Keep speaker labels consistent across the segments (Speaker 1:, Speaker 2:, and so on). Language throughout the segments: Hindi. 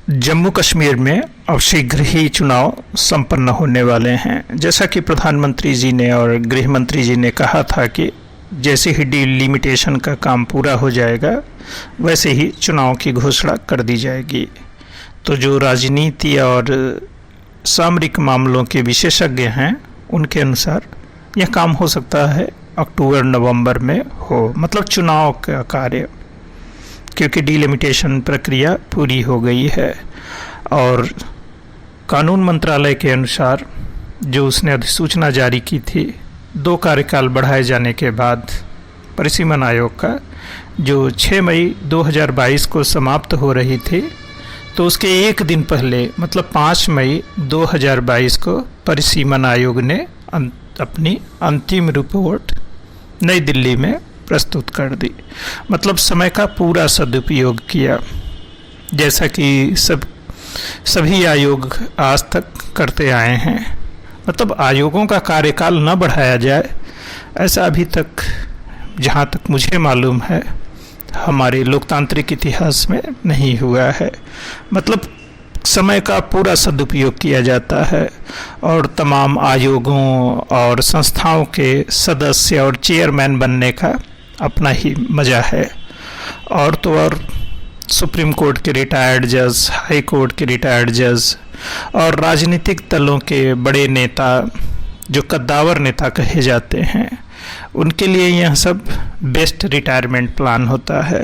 Speaker 1: जम्मू कश्मीर में अब शीघ्र ही चुनाव संपन्न होने वाले हैं। जैसा कि प्रधानमंत्री जी ने और गृह मंत्री जी ने कहा था कि जैसे ही डिलिमिटेशन का काम पूरा हो जाएगा वैसे ही चुनाव की घोषणा कर दी जाएगी। तो जो राजनीति और सामरिक मामलों के विशेषज्ञ हैं उनके अनुसार यह काम हो सकता है अक्टूबर नवंबर में हो, मतलब चुनाव का कार्य, क्योंकि डिलिमिटेशन प्रक्रिया पूरी हो गई है। और कानून मंत्रालय के अनुसार जो उसने अधिसूचना जारी की थी 2 कार्यकाल बढ़ाए जाने के बाद परिसीमन आयोग का, जो 6 मई 2022 को समाप्त हो रही थी, तो उसके एक दिन पहले मतलब 5 मई 2022 को परिसीमन आयोग ने अपनी अंतिम रिपोर्ट नई दिल्ली में प्रस्तुत कर दी। मतलब समय का पूरा सदुपयोग किया, जैसा कि सभी आयोग आज तक करते आए हैं। मतलब आयोगों का कार्यकाल न बढ़ाया जाए ऐसा अभी तक, जहाँ तक मुझे मालूम है, हमारे लोकतांत्रिक इतिहास में नहीं हुआ है। मतलब समय का पूरा सदुपयोग किया जाता है और तमाम आयोगों और संस्थाओं के सदस्य और चेयरमैन बनने का अपना ही मज़ा है। और तो और सुप्रीम कोर्ट के रिटायर्ड जज, हाई कोर्ट के रिटायर्ड जज और राजनीतिक दलों के बड़े नेता जो कद्दावर नेता कहे जाते हैं, उनके लिए यह सब बेस्ट रिटायरमेंट प्लान होता है,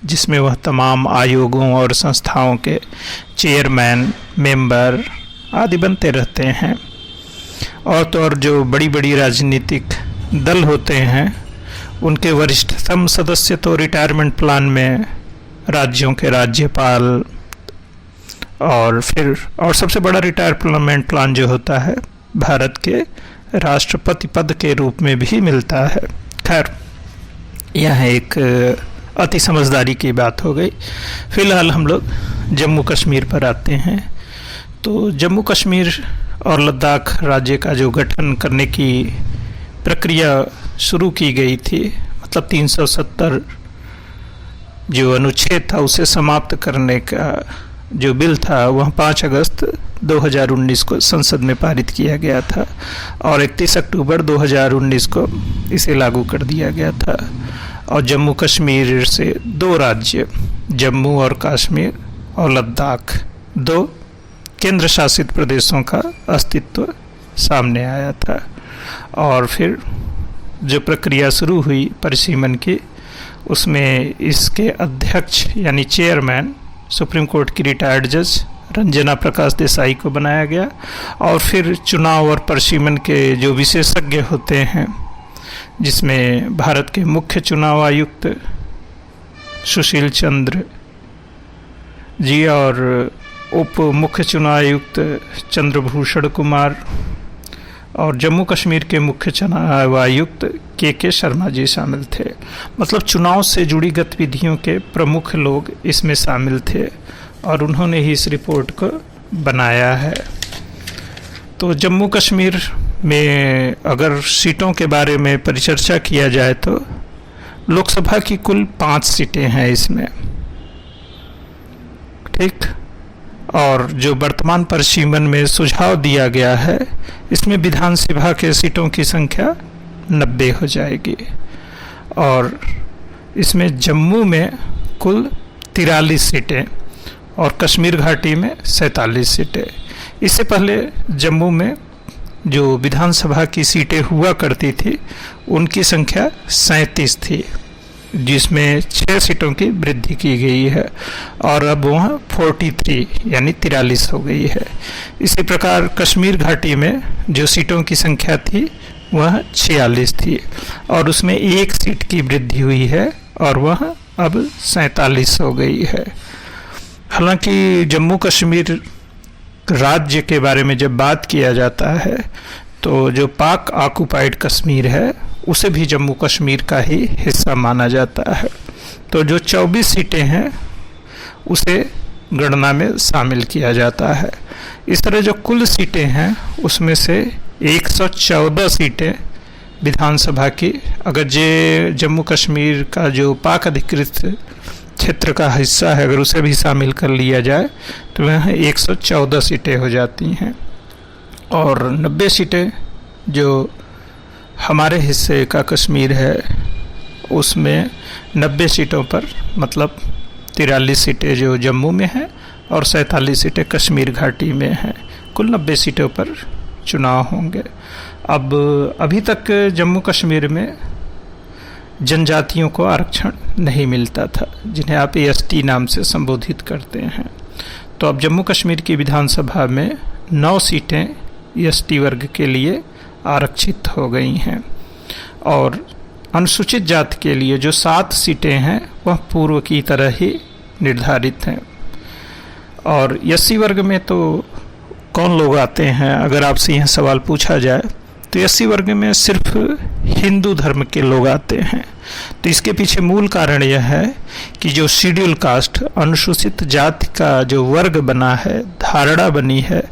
Speaker 1: जिसमें वह तमाम आयोगों और संस्थाओं के चेयरमैन, मेंबर आदि बनते रहते हैं। और तो और जो बड़ी बड़ी राजनीतिक दल होते हैं उनके वरिष्ठतम सदस्य तो रिटायरमेंट प्लान में राज्यों के राज्यपाल और सबसे बड़ा रिटायरमेंट प्लान जो होता है भारत के राष्ट्रपति पद के रूप में भी मिलता है। खैर, यह एक अति समझदारी की बात हो गई। फिलहाल हम लोग जम्मू कश्मीर पर आते हैं। तो जम्मू कश्मीर और लद्दाख राज्य का जो गठन करने की प्रक्रिया शुरू की गई थी, मतलब 370 जो अनुच्छेद था उसे समाप्त करने का जो बिल था वह 5 अगस्त 2019 को संसद में पारित किया गया था और 31 अक्टूबर 2019 को इसे लागू कर दिया गया था। और जम्मू कश्मीर से 2 राज्य, जम्मू और कश्मीर और लद्दाख, 2 केंद्र शासित प्रदेशों का अस्तित्व सामने आया था। और फिर जो प्रक्रिया शुरू हुई परिसीमन की, उसमें इसके अध्यक्ष यानी चेयरमैन सुप्रीम कोर्ट की रिटायर्ड जज रंजना प्रकाश देसाई को बनाया गया। और फिर चुनाव और परिसीमन के जो विशेषज्ञ होते हैं, जिसमें भारत के मुख्य चुनाव आयुक्त सुशील चंद्र जी और उप मुख्य चुनाव आयुक्त चंद्रभूषण कुमार और जम्मू कश्मीर के मुख्य चुनाव आयुक्त के शर्मा जी शामिल थे। मतलब चुनाव से जुड़ी गतिविधियों के प्रमुख लोग इसमें शामिल थे और उन्होंने ही इस रिपोर्ट को बनाया है। तो जम्मू कश्मीर में अगर सीटों के बारे में परिचर्चा किया जाए तो लोकसभा की कुल 5 सीटें हैं इसमें, ठीक। और जो वर्तमान परिसीमन में सुझाव दिया गया है, इसमें विधानसभा के सीटों की संख्या 90 हो जाएगी और इसमें जम्मू में कुल 43 सीटें और कश्मीर घाटी में 47 सीटें। इससे पहले जम्मू में जो विधानसभा की सीटें हुआ करती थी उनकी संख्या 37 थी, जिसमें 6 सीटों की वृद्धि की गई है और अब वहाँ 43 यानी 43 हो गई है। इसी प्रकार कश्मीर घाटी में जो सीटों की संख्या थी वह 46 थी और उसमें 1 सीट की वृद्धि हुई है और वह अब 47 हो गई है। हालांकि जम्मू कश्मीर राज्य के बारे में जब बात किया जाता है तो जो पाक ऑक्युपाइड कश्मीर है उसे भी जम्मू कश्मीर का ही हिस्सा माना जाता है। तो जो 24 सीटें हैं उसे गणना में शामिल किया जाता है। इस तरह जो कुल सीटें हैं उसमें से 114 सीटें विधानसभा की, अगर जम्मू कश्मीर का जो पाक अधिकृत क्षेत्र का हिस्सा है, अगर उसे भी शामिल कर लिया जाए तो वह 114 सीटें हो जाती हैं। और 90 सीटें जो हमारे हिस्से का कश्मीर है उसमें 90 सीटों पर मतलब 43 सीटें जो जम्मू में हैं और 47 सीटें कश्मीर घाटी में हैं। कुल 90 सीटों पर चुनाव होंगे। अब अभी तक जम्मू कश्मीर में जनजातियों को आरक्षण नहीं मिलता था, जिन्हें आप एसटी नाम से संबोधित करते हैं। तो अब जम्मू कश्मीर की विधानसभा में 9 सीटें एसटी वर्ग के लिए आरक्षित हो गई हैं और अनुसूचित जाति के लिए जो 7 सीटें हैं वह पूर्व की तरह ही निर्धारित हैं। और एससी वर्ग में तो कौन लोग आते हैं, अगर आपसे यह सवाल पूछा जाए तो एससी वर्ग में सिर्फ हिंदू धर्म के लोग आते हैं। तो इसके पीछे मूल कारण यह है कि जो शेड्यूल कास्ट अनुसूचित जाति का जो वर्ग बना है, धारणा बनी है,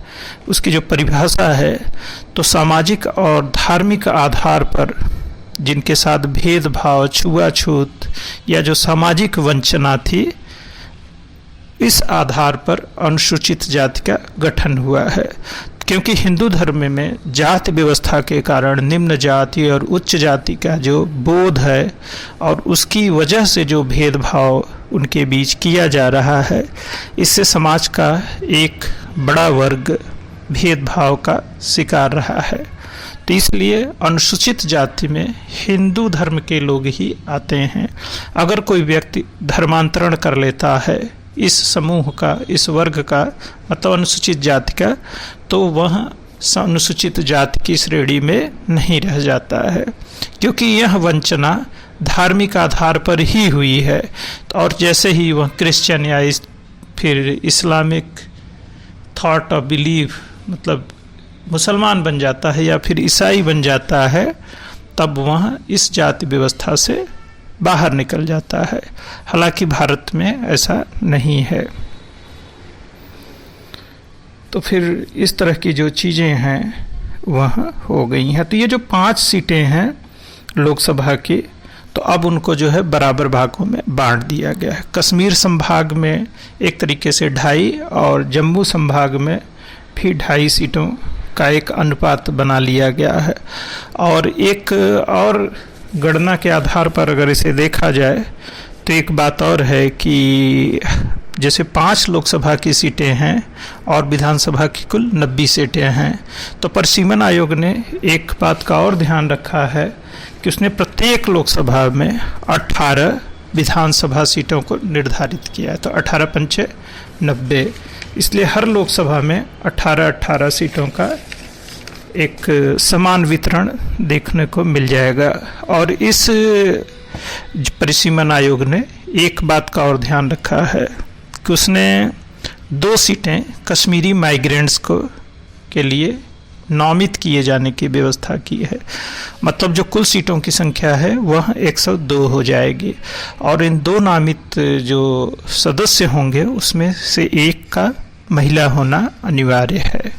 Speaker 1: उसकी जो परिभाषा है, तो सामाजिक और धार्मिक आधार पर जिनके साथ भेदभाव, छुआछूत या जो सामाजिक वंचना थी, इस आधार पर अनुसूचित जाति का गठन हुआ है। क्योंकि हिंदू धर्म में जाति व्यवस्था के कारण निम्न जाति और उच्च जाति का जो बोध है और उसकी वजह से जो भेदभाव उनके बीच किया जा रहा है, इससे समाज का एक बड़ा वर्ग भेदभाव का शिकार रहा है। तो इसलिए अनुसूचित जाति में हिंदू धर्म के लोग ही आते हैं। अगर कोई व्यक्ति धर्मांतरण कर लेता है इस समूह का, इस वर्ग का, मतलब अनुसूचित जाति का, तो वह अनुसूचित जाति की श्रेणी में नहीं रह जाता है, क्योंकि यह वंचना धार्मिक आधार पर ही हुई है। और जैसे ही वह क्रिश्चियन या फिर इस्लामिक थॉट ऑफ बिलीफ मतलब मुसलमान बन जाता है या फिर ईसाई बन जाता है, तब वह इस जाति व्यवस्था से बाहर निकल जाता है। हालांकि भारत में ऐसा नहीं है। तो फिर इस तरह की जो चीज़ें हैं वह हो गई हैं। तो ये जो 5 सीटें हैं लोकसभा की, तो अब उनको जो है बराबर भागों में बांट दिया गया है। कश्मीर संभाग में एक तरीके से 2.5 और जम्मू संभाग में भी 2.5 सीटों का एक अनुपात बना लिया गया है। और एक और गणना के आधार पर अगर इसे देखा जाए तो एक बात और है कि जैसे 5 लोकसभा की सीटें हैं और विधानसभा की कुल 90 सीटें हैं, तो परिसीमन आयोग ने एक बात का और ध्यान रखा है कि उसने प्रत्येक लोकसभा में 18 विधानसभा सीटों को निर्धारित किया है। तो 18 पंचे 90, इसलिए हर लोकसभा में 18-18 सीटों का एक समान वितरण देखने को मिल जाएगा। और इस परिसीमन आयोग ने एक बात का और ध्यान रखा है कि उसने 2 सीटें कश्मीरी माइग्रेंट्स को के लिए नामित किए जाने की व्यवस्था की है। मतलब जो कुल सीटों की संख्या है वह 102 हो जाएगी और इन 2 नामित जो सदस्य होंगे उसमें से एक का महिला होना अनिवार्य है।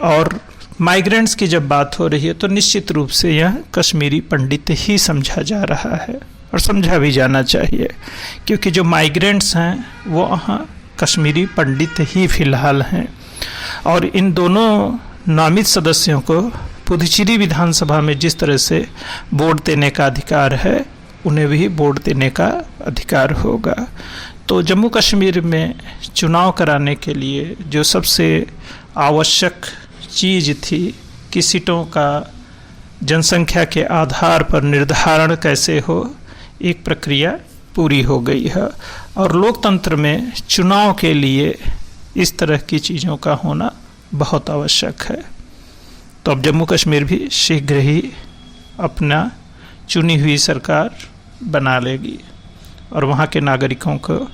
Speaker 1: और माइग्रेंट्स की जब बात हो रही है तो निश्चित रूप से यह कश्मीरी पंडित ही समझा जा रहा है और समझा भी जाना चाहिए, क्योंकि जो माइग्रेंट्स हैं वो वहाँ कश्मीरी पंडित ही फिलहाल हैं। और इन दोनों नामित सदस्यों को पुदुचेरी विधानसभा में जिस तरह से वोट देने का अधिकार है, उन्हें भी वोट देने का अधिकार होगा। तो जम्मू कश्मीर में चुनाव कराने के लिए जो सबसे आवश्यक चीज़ थी कि सीटों का जनसंख्या के आधार पर निर्धारण कैसे हो, एक प्रक्रिया पूरी हो गई है। और लोकतंत्र में चुनाव के लिए इस तरह की चीज़ों का होना बहुत आवश्यक है। तो अब जम्मू कश्मीर भी शीघ्र ही अपना चुनी हुई सरकार बना लेगी और वहाँ के नागरिकों को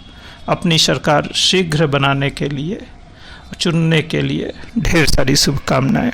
Speaker 1: अपनी सरकार शीघ्र बनाने के लिए, चुनने के लिए ढेर सारी शुभकामनाएं।